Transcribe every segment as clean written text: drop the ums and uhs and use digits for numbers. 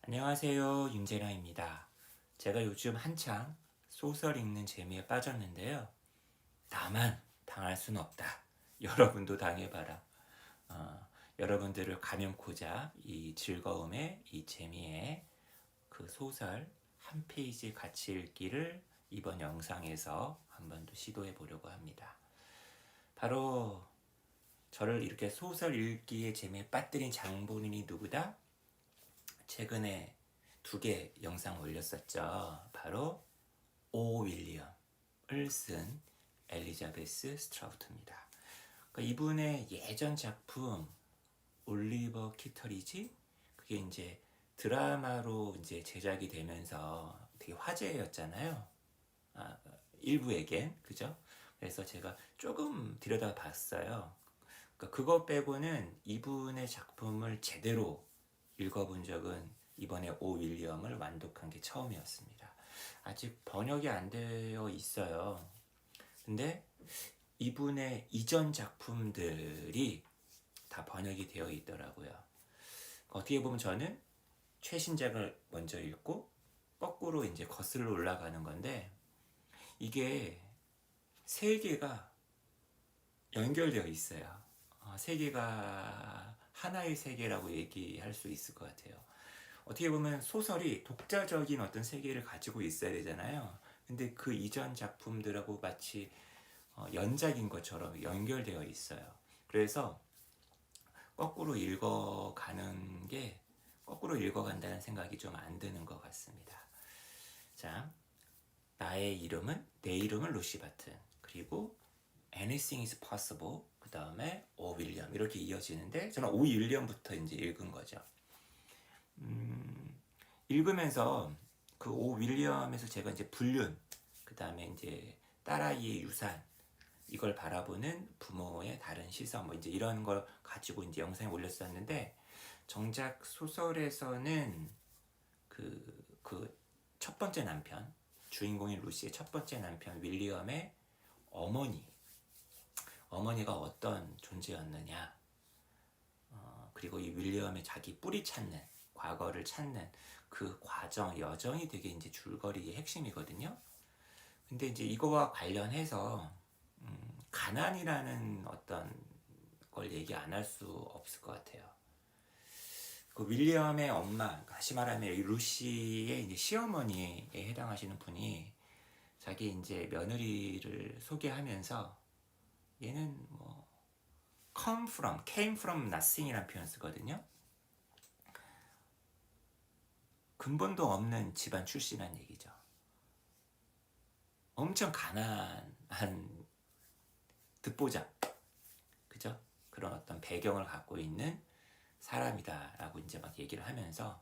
안녕하세요, 윤재랑입니다. 제가 요즘 한창 소설 읽는 재미에 빠졌는데요. 나만 당할 순 없다. 여러분도 당해봐라. 여러분들을 감염코자 이 즐거움에, 이 재미에 그 소설 한 페이지 같이 읽기를 이번 영상에서 한번 더 시도해 보려고 합니다. 바로 저를 이렇게 소설 읽기에 재미에 빠뜨린 장본인이 누구다? 최근에 2개 영상 올렸었죠. 바로 오 윌리엄을 쓴 엘리자베스 스트라우트입니다. 그러니까 이분의 예전 작품 올리버 키터리지, 그게 이제 드라마로 이제 제작이 되면서 되게 화제였잖아요. 일부에겐 그죠? 그래서 제가 조금 들여다봤어요. 그러니까 그거 빼고는 이분의 작품을 제대로 읽어본 적은 이번에 오 윌리엄을 완독한 게 처음이었습니다. 아직 번역이 안 되어 있어요. 근데 이분의 이전 작품들이 다 번역이 되어 있더라고요. 어떻게 보면 저는 최신작을 먼저 읽고 거꾸로 이제 거슬러 올라가는 건데, 이게 세 개가 연결되어 있어요. 세 개가 하나의 세계라고 얘기할 수 있을 것 같아요. 어떻게 보면 소설이 독자적인 어떤 세계를 가지고 있어야 되잖아요. 근데 그 이전 작품들하고 마치 연작인 것처럼 연결되어 있어요. 그래서 거꾸로 읽어가는 게, 거꾸로 읽어간다는 생각이 좀 안 드는 것 같습니다. 자, 나의 이름은, 내 이름은 루시 바튼, 그리고 Anything is possible, 그 다음에 오 윌리엄, 이렇게 이어지는데 저는 오 윌리엄부터 이제 읽은 거죠. 읽으면서 그 오 윌리엄에서 제가 이제 불륜, 그 다음에 이제 딸아이의 유산, 이걸 바라보는 부모의 다른 시선, 뭐 이제 이런 걸 가지고 이제 영상에 올렸었는데, 정작 소설에서는 그 첫 번째 남편, 주인공인 루시의 첫 번째 남편 윌리엄의 어머니가 어떤 존재였느냐, 그리고 이 윌리엄의 자기 뿌리 찾는, 과거를 찾는 그 과정, 여정이 되게 이제 줄거리의 핵심이거든요. 근데 이제 이거와 관련해서 가난이라는 어떤 걸 얘기 안 할 수 없을 것 같아요. 그 윌리엄의 엄마, 다시 말하면 이 루시의 이제 시어머니에 해당하시는 분이 자기 이제 며느리를 소개하면서, 얘는 뭐 came from nothing이라는 표현 쓰거든요. 근본도 없는 집안 출신이라는 얘기죠. 엄청 가난한 듣보잡, 그죠? 그런 어떤 배경을 갖고 있는 사람이다라고 이제 막 얘기를 하면서,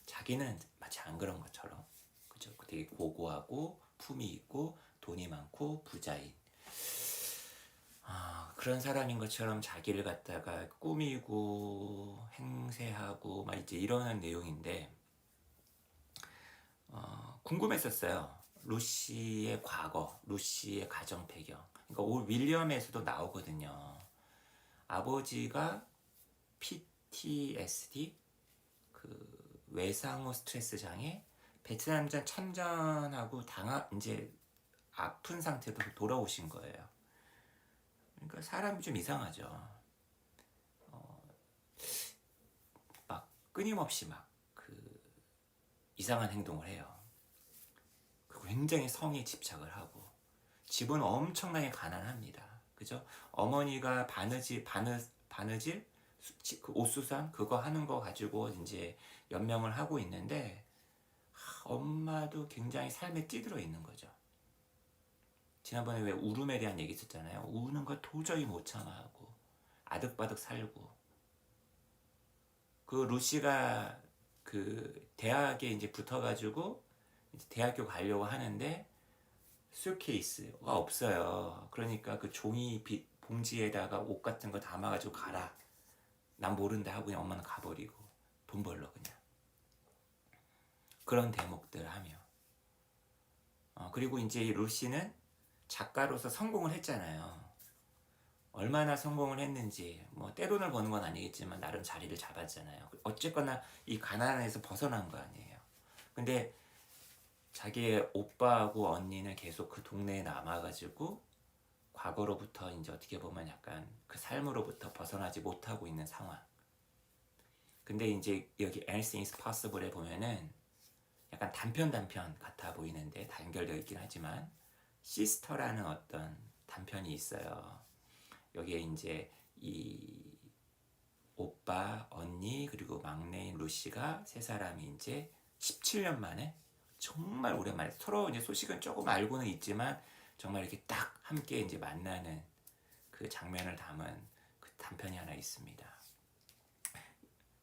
자기는 마치 안 그런 것처럼, 그죠? 되게 고고하고 품위 있고 돈이 많고 부자인 그런 사람인 것처럼 자기를 갖다가 꾸미고 행세하고 막 이제 이러는 내용인데, 궁금했었어요. 루시의 과거, 루시의 가정 배경. 그러니까 올 윌리엄에서도 나오거든요. 아버지가 PTSD, 그 외상후 스트레스 장애, 베트남전 참전하고 이제 아픈 상태로 돌아오신 거예요. 그러니까 사람이 좀 이상하죠. 막 끊임없이 막 그 이상한 행동을 해요. 그리고 굉장히 성에 집착을 하고, 집은 엄청나게 가난합니다. 그죠? 어머니가 바느질, 그 옷수선 그거 하는 거 가지고 이제 연명을 하고 있는데, 엄마도 굉장히 삶에 찌들어 있는 거죠. 지난번에 왜 울음에 대한 얘기 있었잖아요. 우는 거 도저히 못 참아하고 아득바득 살고. 그 루시가 그 대학에 이제 붙어가지고 이제 대학교 가려고 하는데 수케이스가 없어요. 그러니까 그 종이 봉지에다가 옷 같은 거 담아가지고 가라. 난 모른다 하고 그냥 엄마는 가버리고 돈 벌러 그냥. 그런 대목들 하며. 그리고 이제 이 루시는 작가로서 성공을 했잖아요. 얼마나 성공을 했는지, 뭐 떼돈을 버는 건 아니겠지만 나름 자리를 잡았잖아요. 어쨌거나 이 가난에서 벗어난 거 아니에요. 근데 자기의 오빠하고 언니는 계속 그 동네에 남아가지고 과거로부터 이제 어떻게 보면 약간 그 삶으로부터 벗어나지 못하고 있는 상황. 근데 이제 여기 Anything is Possible에 보면은 약간 단편 같아 보이는데 다 연결되어 있긴 하지만 시스터라는 어떤 단편이 있어요. 여기에 이제 이 오빠, 언니 그리고 막내인 루시가 세 사람이 이제 17년 만에 정말 오랜만에 서로 이제 소식은 조금 알고는 있지만 정말 이렇게 딱 함께 이제 만나는 그 장면을 담은 그 단편이 하나 있습니다.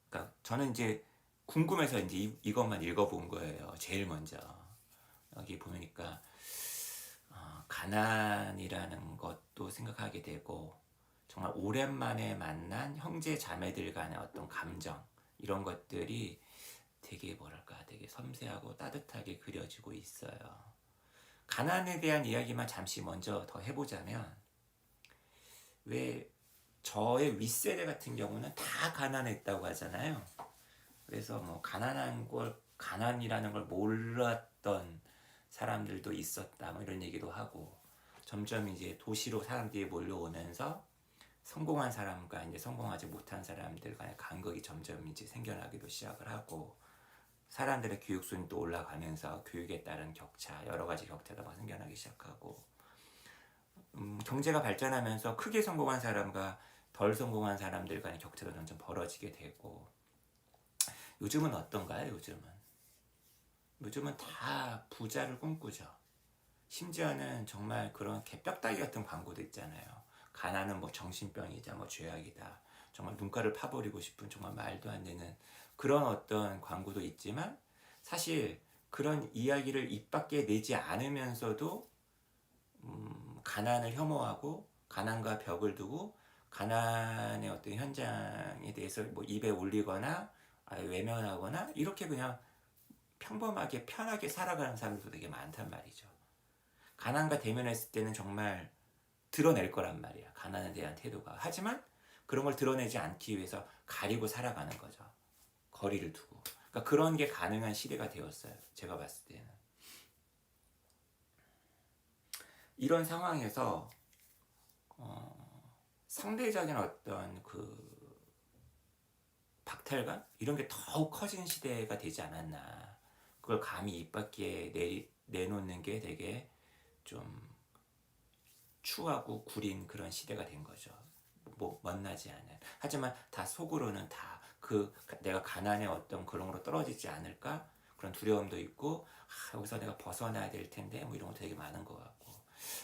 그러니까 저는 이제 궁금해서 이제 이것만 읽어본 거예요. 제일 먼저 여기 보니까 가난이라는 것도 생각하게 되고 정말 오랜만에 만난 형제 자매들 간의 어떤 감정 이런 것들이 되게 뭐랄까 되게 섬세하고 따뜻하게 그려지고 있어요. 가난에 대한 이야기만 잠시 먼저 더 해보자면 왜 저의 윗세대 같은 경우는 다 가난했다고 하잖아요. 그래서 뭐 가난이라는 걸 몰랐던 사람들도 있었다 뭐 이런 얘기도 하고 점점 이제 도시로 사람들이 몰려오면서 성공한 사람과 이제 성공하지 못한 사람들 간의 간극이 점점 이제 생겨나기도 시작을 하고 사람들의 교육 수준도 올라가면서 교육에 따른 격차 여러 가지 격차가 막 생겨나기 시작하고 경제가 발전하면서 크게 성공한 사람과 덜 성공한 사람들 간의 격차도 점점 벌어지게 되고 요즘은 어떤가요? 요즘은 다 부자를 꿈꾸죠. 심지어는 정말 그런 개벽다귀 같은 광고도 있잖아요. 가난은 뭐 정신병이자 뭐 죄악이다. 정말 눈가를 파버리고 싶은 정말 말도 안 되는 그런 어떤 광고도 있지만 사실 그런 이야기를 입 밖에 내지 않으면서도 가난을 혐오하고 가난과 벽을 두고 가난의 어떤 현장에 대해서 뭐 입에 올리거나 외면하거나 이렇게 그냥 평범하게 편하게 살아가는 사람들도 되게 많단 말이죠. 가난과 대면했을 때는 정말 드러낼 거란 말이야. 가난에 대한 태도가. 하지만 그런 걸 드러내지 않기 위해서 가리고 살아가는 거죠. 거리를 두고. 그러니까 그런 게 가능한 시대가 되었어요. 제가 봤을 때는. 이런 상황에서 상대적인 어떤 그 박탈감? 이런 게 더욱 커진 시대가 되지 않았나. 그걸 감히 입 밖에 내놓는 게 되게 좀 추하고 구린 그런 시대가 된 거죠. 뭐 멋나지 않은. 하지만 다 속으로는 다 그 내가 가난의 어떤 그런 거로 떨어지지 않을까 그런 두려움도 있고 여기서 내가 벗어나야 될 텐데 뭐 이런 것도 되게 많은 것 같고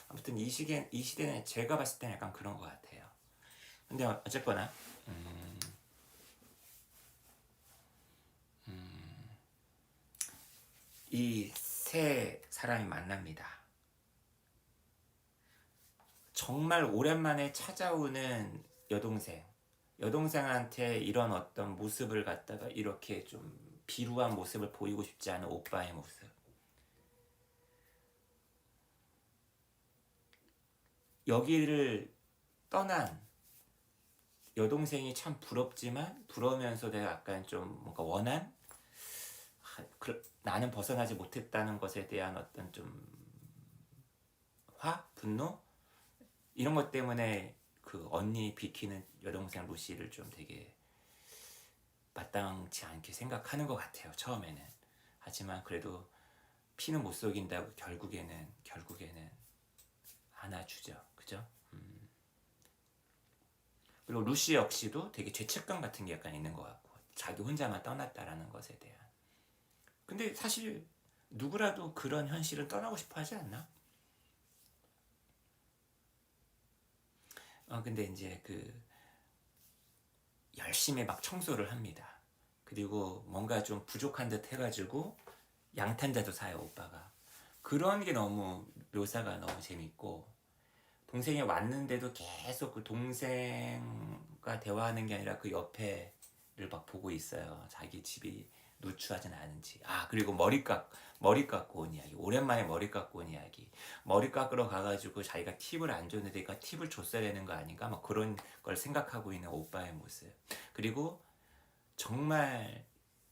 아무튼 이 시대는 제가 봤을 때는 약간 그런 것 같아요. 근데 어쨌거나 이 세 사람이 만납니다. 정말 오랜만에 찾아오는 여동생한테 이런 어떤 모습을 갖다가 이렇게 좀 비루한 모습을 보이고 싶지 않은 오빠의 모습. 여기를 떠난 여동생이 참 부럽지만 부러우면서도 약간 좀 뭔가 나는 벗어나지 못했다는 것에 대한 어떤 좀 분노 이런 것 때문에 그 언니 비키는 여동생 루시를 좀 되게 마땅치 않게 생각하는 것 같아요. 처음에는. 하지만 그래도 피는 못 속인다고 결국에는 안아주죠. 그죠? 그리고 루시 역시도 되게 죄책감 같은 게 약간 있는 것 같고 자기 혼자만 떠났다라는 것에 대한. 근데 사실 누구라도 그런 현실은 떠나고 싶어 하지 않나? 근데 이제 열심히 막 청소를 합니다. 그리고 뭔가 좀 부족한 듯 해가지고 양탄자도 사요, 오빠가. 그런 게 너무 묘사가 너무 재밌고 동생이 왔는데도 계속 그 동생과 대화하는 게 아니라 그 옆에를 막 보고 있어요. 자기 집이 누추하진 않은지. 그리고 머리 깎고 온 이야기. 오랜만에 머리 깎고 온 이야기. 머리 깎으러 가가지고 자기가 팁을 안 줬는데 그러니까 팁을 줬어야 되는 거 아닌가? 막 그런 걸 생각하고 있는 오빠의 모습. 그리고 정말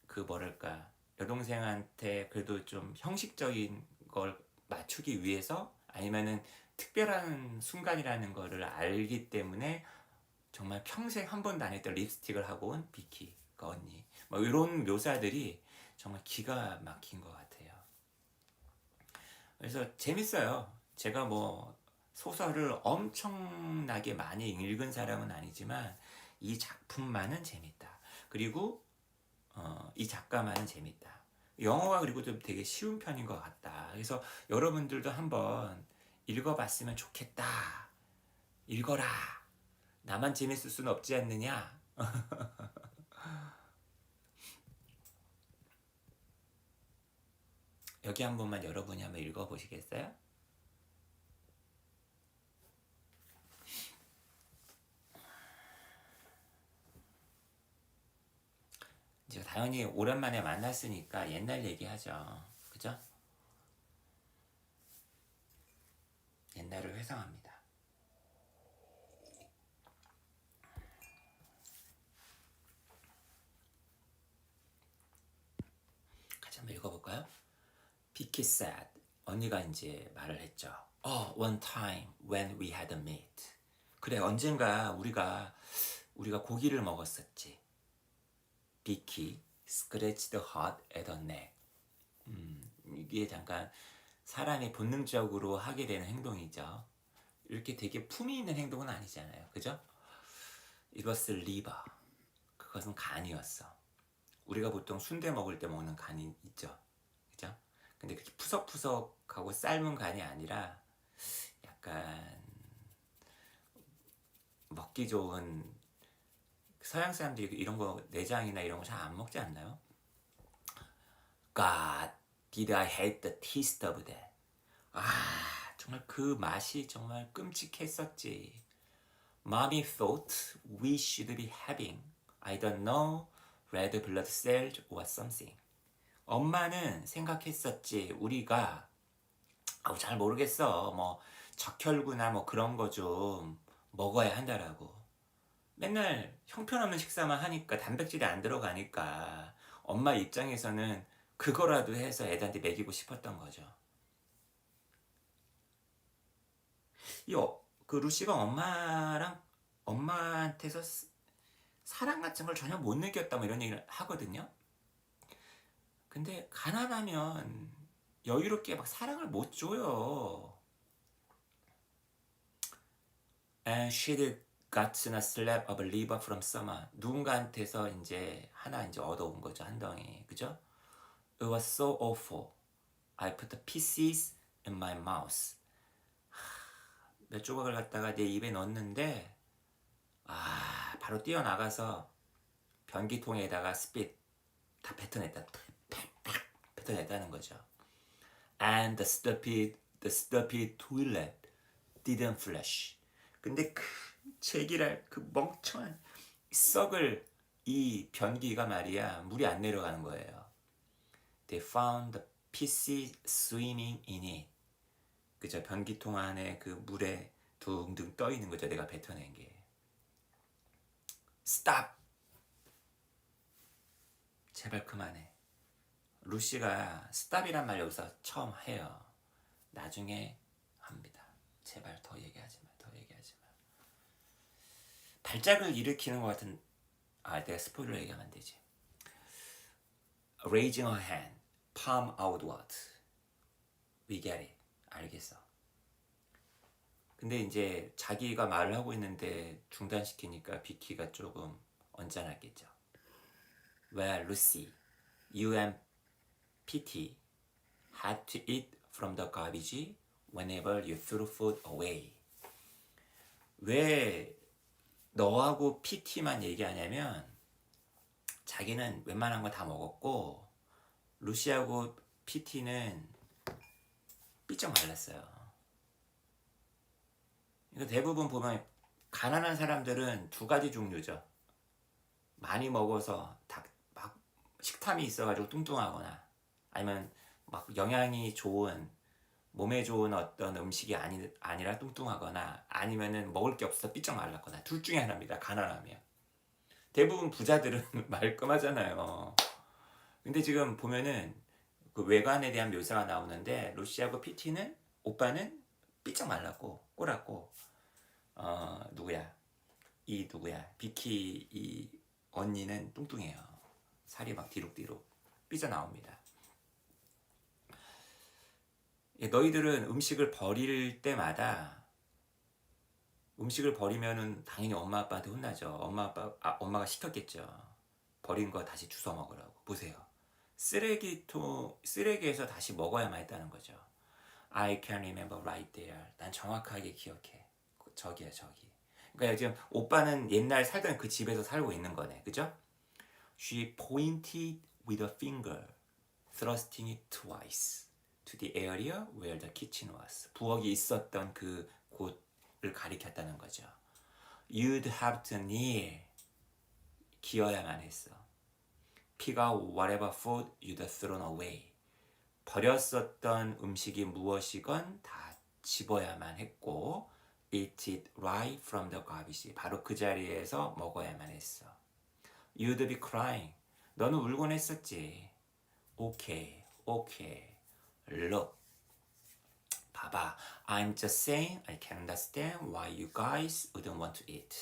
그 뭐랄까 여동생한테 그래도 좀 형식적인 걸 맞추기 위해서 아니면은 특별한 순간이라는 거를 알기 때문에 정말 평생 한 번도 안 했던 립스틱을 하고 온 비키 그 언니 뭐 이런 묘사들이 정말 기가 막힌 것 같아요. 그래서 재밌어요. 제가 뭐 소설을 엄청나게 많이 읽은 사람은 아니지만 이 작품만은 재밌다. 그리고 이 작가만은 재밌다. 영어가 그리고 좀 되게 쉬운 편인 것 같다. 그래서 여러분들도 한번 읽어봤으면 좋겠다. 읽어라. 나만 재밌을 수는 없지 않느냐? 여기 한 번만 여러분이 한번 읽어보시겠어요? 이제 당연히 오랜만에 만났으니까 옛날 얘기하죠. 그죠? 옛날을 회상합니다. 같이 한번 읽어볼까요? Vicky said, 언니가 이제 말을 했죠. One time when we had a meet. 그래, 언젠가 우리가 고기를 먹었었지. Vicky scratched hard at her neck. 이게 잠깐 사람이 본능적으로 하게 되는 행동이죠. 이렇게 되게 품이 있는 행동은 아니잖아요. 그죠? It was liver. 그것은 간이었어. 우리가 보통 순대 먹을 때 먹는 간이 있죠. 그죠? 근데 그렇게 푸석푸석하고 삶은 간이 아니라 약간 먹기 좋은 서양 사람들이 이런 거 내장이나 이런 거 잘 안 먹지 않나요? God, did I hate the taste of that? 정말 그 맛이 정말 끔찍했었지. Mommy thought we should be having, I don't know, red blood cells or something. 엄마는 생각했었지. 우리가 잘 모르겠어. 뭐 적혈구나 뭐 그런 거 좀 먹어야 한다라고. 맨날 형편없는 식사만 하니까 단백질이 안 들어가니까 엄마 입장에서는 그거라도 해서 애들한테 먹이고 싶었던 거죠. 그 루시가 엄마한테서 사랑 같은 걸 전혀 못 느꼈다 뭐 이런 얘기를 하거든요. 근데 가난하면 여유롭게 막 사랑을 못 줘요. And she'd gotten a slab of liver from someone. 누군가한테서 이제 하나 이제 얻어온 거죠, 한 덩이. 그죠? It was so awful. I put the pieces in my mouth. 몇 조각을 갖다가 내 입에 넣었는데 바로 뛰어나가서 변기통에다가 스핏 다 뱉어냈다는 거죠. And the stupid toilet didn't flush. 근데 그 제기랄 그 멍청한 썩을 이 변기가 말이야 물이 안 내려가는 거예요. They found the pieces swimming in it. 그죠? 변기통 안에 그 물에 둥둥 떠 있는 거죠. 내가 뱉어낸 게. Stop. 제발 그만해. 루시가 stop이란 말 여기서 처음 해요. 나중에 합니다. 제발 더 얘기하지 마. 발작을 일으키는 것 같은 내가 스포일러 얘기하면 안 되지. Raising her hand, palm outward. We get it. 알겠어. 근데 이제 자기가 말을 하고 있는데 중단시키니까 비키가 조금 언짢았겠죠. Well, Lucy, you and Petey had to eat from the garbage whenever you threw food away. 왜 너하고 PT만 얘기하냐면 자기는 웬만한 거 다 먹었고 루시하고 PT는 삐쩍 말랐어요. 그러니까 대부분 보면 가난한 사람들은 두 가지 종류죠. 많이 먹어서 막 식탐이 있어가지고 뚱뚱하거나 아니면 막 영양이 좋은 몸에 좋은 어떤 음식이 아니라 뚱뚱하거나 아니면은 먹을 게 없어서 삐쩍 말랐거나 둘 중에 하나입니다. 가난하면. 대부분 부자들은 말끔하잖아요. 근데 지금 보면은 그 외관에 대한 묘사가 나오는데 루시하고 피티는 오빠는 삐쩍 말랐고 꼬랐고 누구야? 이 누구야? 비키 이 언니는 뚱뚱해요. 살이 막 뒤룩뒤룩 삐져나옵니다. 너희들은 음식을 버릴 때마다 음식을 버리면은 당연히 엄마 아빠한테 혼나죠. 엄마가 시켰겠죠. 버린 거 다시 주워 먹으라고. 보세요. 쓰레기에서 다시 먹어야만 했다는 거죠. I can remember right there. 난 정확하게 기억해. 저기야 저기. 그러니까 지금 오빠는 옛날 살던 그 집에서 살고 있는 거네. 그죠? She pointed with a finger, thrusting it twice to the area where the kitchen was. 부엌이 있었던 그 곳을 가리켰다는 거죠. You'd have to kneel. 기어야만 했어. Pick out whatever food you'd thrown away. 버렸었던 음식이 무엇이건 다 집어야만 했고 Eat it right from the garbage. 바로 그 자리에서 먹어야만 했어. You'd be crying. 너는 울곤 했었지. Okay. Look. 봐봐. I'm just saying I can understand why you guys wouldn't want to eat.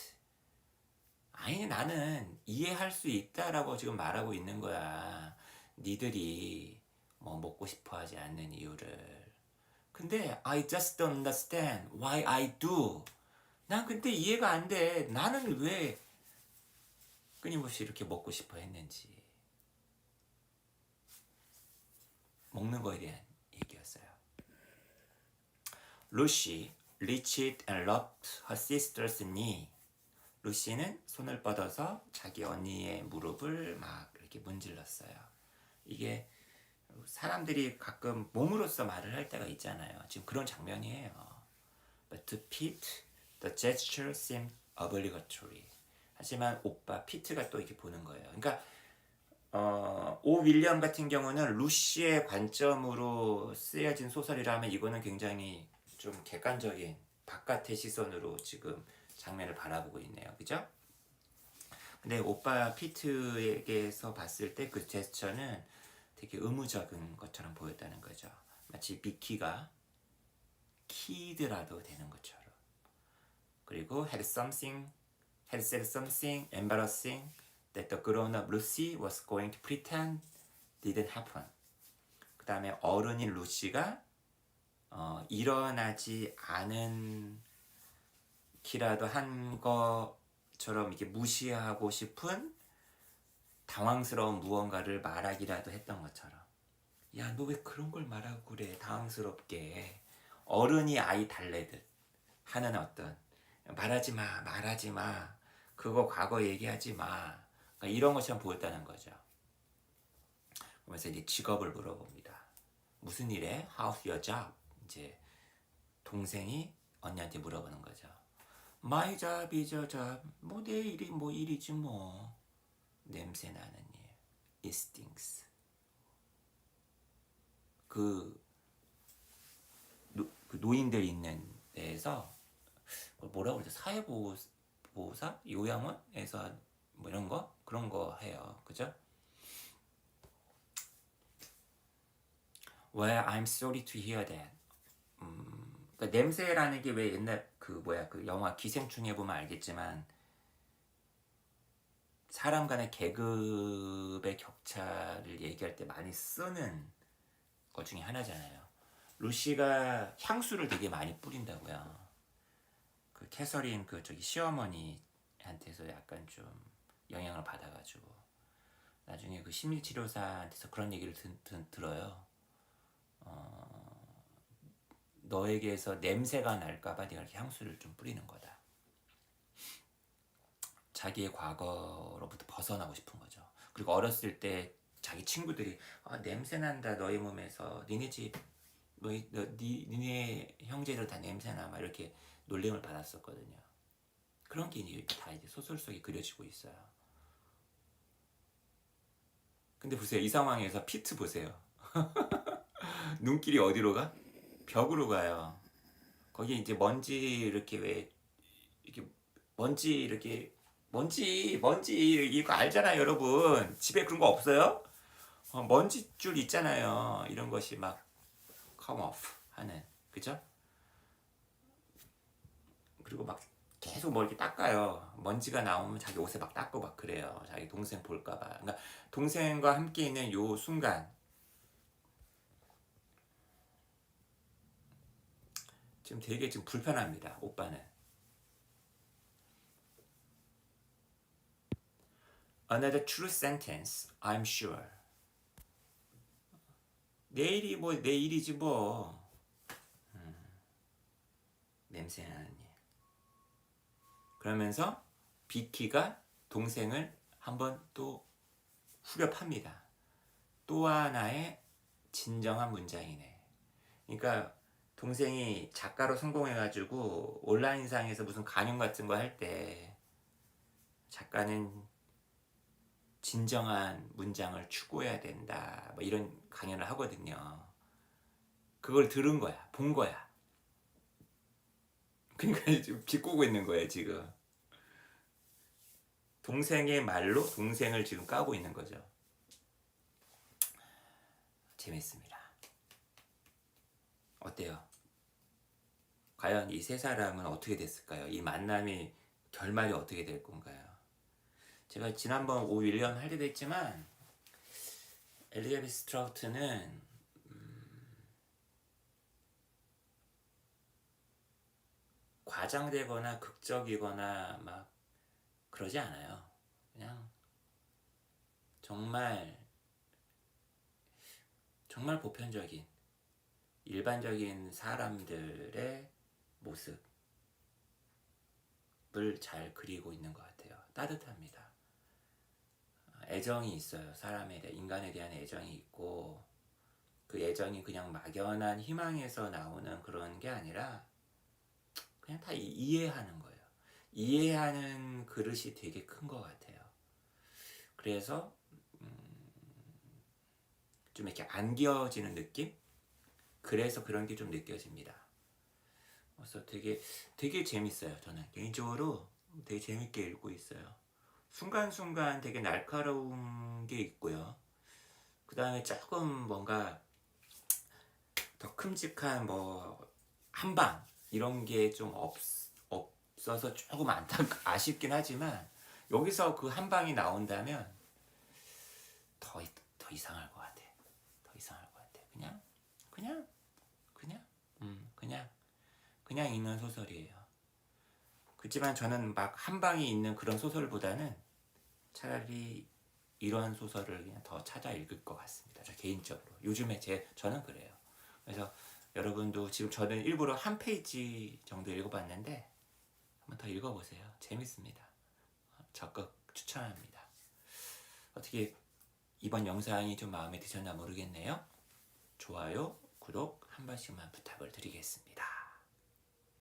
아니 나는 이해할 수 있다라고 지금 말하고 있는 거야. 니들이 뭐 먹고 싶어 하지 않는 이유를. 근데 I just don't understand why I do. 난 근데 이해가 안 돼. 나는 왜 끊임없이 이렇게 먹고 싶어 했는지. 먹는 거에 대한 얘기였어요. 루시 reached and rubbed her sister's knee. 루시는 손을 뻗어서 자기 언니의 무릎을 막 이렇게 문질렀어요. 이게 사람들이 가끔 몸으로써 말을 할 때가 있잖아요. 지금 그런 장면이에요. But to Pete, the gesture seemed obligatory. 하지만 오빠 피트가 또 이렇게 보는 거예요. 그러니까 오 윌리엄 같은 경우는 루시의 관점으로 쓰여진 소설이라면 이거는 굉장히 좀 객관적인 바깥의 시선으로 지금 장면을 바라보고 있네요. 그죠? 근데 오빠 피트에게서 봤을 때 그 제스처는 되게 의무적인 것처럼 보였다는 거죠. 마치 비키가 키드라도 되는 것처럼. 그리고 had said something embarrassing that the grown-up Lucy was going to pretend didn't happen. 그 다음에 어른인 루시가 일어나지 않은 키라도 한 것처럼 이렇게 무시하고 싶은 당황스러운 무언가를 말하기라도 했던 것처럼. 야, 너 왜 그런 걸 말하고 그래? 당황스럽게. 어른이 아이 달래듯 하는 어떤 말하지 마. 그거 과거 얘기하지 마. 그러니까 이런 것처럼 보였다는 거죠. 그러면서 이제 직업을 물어봅니다. 무슨 일해? How's your job? 이제 동생이 언니한테 물어보는 거죠. My job is a job. 뭐 내 일이 뭐 일이지 뭐. 냄새 나는 일. It stinks. 그 노인들 있는 데에서 뭐라고 그러죠? 사회보호사? 요양원에서 뭐 이런 거? 그런 거 해요. 그죠? Well, I'm sorry to hear that. 그러니까 냄새라는 게 왜 옛날 그 영화 기생충에 보면 알겠지만 사람 간의 계급의 격차를 얘기할 때 많이 쓰는 것 중에 하나잖아요. 루시가 향수를 되게 많이 뿌린다고요. 그 캐서린 저기 시어머니한테서 약간 좀 영향을 받아가지고 나중에 그 심리치료사한테서 그런 얘기를 들어요. 너에게서 냄새가 날까봐 네가 이렇게 향수를 좀 뿌리는 거다. 자기의 과거로부터 벗어나고 싶은 거죠. 그리고 어렸을 때 자기 친구들이 냄새 난다 너희 몸에서 니네 집 니네 형제들 다 냄새나 막 이렇게 놀림을 받았었거든요. 그런 게 다 이제 소설 속에 그려지고 있어요. 근데 보세요. 이 상황에서 피트 보세요. 눈길이 어디로 가? 벽으로 가요. 거기 이제 먼지 이렇게 왜 이렇게 먼지 이렇게 먼지 이거 알잖아요, 여러분. 집에 그런 거 없어요? 먼지줄 있잖아요. 이런 것이 막 come off 하는, 그죠? 그리고 막 계속 뭐 이렇게 닦아요. 먼지가 나오면 자기 옷에 막 닦고 막 그래요. 자기 동생 볼까봐. 그러니까 동생과 함께 있는 요 순간 지금 되게 지금 불편합니다. 오빠는. Another true sentence, I'm sure. 내일이 뭐 내일이지 뭐. 냄새나는 일. 그러면서 비키가 동생을 한번 또 후벼팝니다. 또 하나의 진정한 문장이네. 그러니까 동생이 작가로 성공해가지고 온라인상에서 무슨 강연 같은 거 할 때 작가는 진정한 문장을 추구해야 된다. 뭐 이런 강연을 하거든요. 그걸 들은 거야. 본 거야. 그러니까 지금 비꼬고 있는 거예요, 지금. 동생의 말로 동생을 지금 까고 있는 거죠. 재밌습니다. 어때요? 과연 이 세 사람은 어떻게 됐을까요? 이 만남이 결말이 어떻게 될 건가요? 제가 지난번 오 윌리엄 할 때도 했지만 엘리자베스 스트라우트는 과장되거나 극적이거나 막 그러지 않아요. 그냥 정말 보편적인 일반적인 사람들의 모습을 잘 그리고 있는 것 같아요. 따뜻합니다. 애정이 있어요. 사람에 대한, 인간에 대한 애정이 있고, 그 애정이 그냥 막연한 희망에서 나오는 그런 게 아니라 그냥 다 이해하는 거예요. 이해하는 그릇이 되게 큰 것 같아요. 그래서 좀 이렇게 안겨지는 느낌? 그래서 그런 게 좀 느껴집니다. 그래서 되게 재밌어요. 저는 개인적으로 되게 재밌게 읽고 있어요. 순간순간 되게 날카로운 게 있고요. 그 다음에 조금 뭔가 더 큼직한 뭐 한방 이런 게 좀 없어서 조금 아쉽긴 하지만 여기서 그 한방이 나온다면 더 이상할 것 같아. 더 이상할 것 같아. 그냥 읽는 소설이에요. 그렇지만 저는 막 한방이 있는 그런 소설보다는 차라리 이런 소설을 그냥 더 찾아 읽을 것 같습니다. 저 개인적으로. 요즘에 저는 그래요. 그래서 여러분도 지금 저는 일부러 한 페이지 정도 읽어봤는데 한번 더 읽어보세요. 재밌습니다. 적극 추천합니다. 어떻게 이번 영상이 좀 마음에 드셨나 모르겠네요. 좋아요, 구독 한 번씩만 부탁을 드리겠습니다.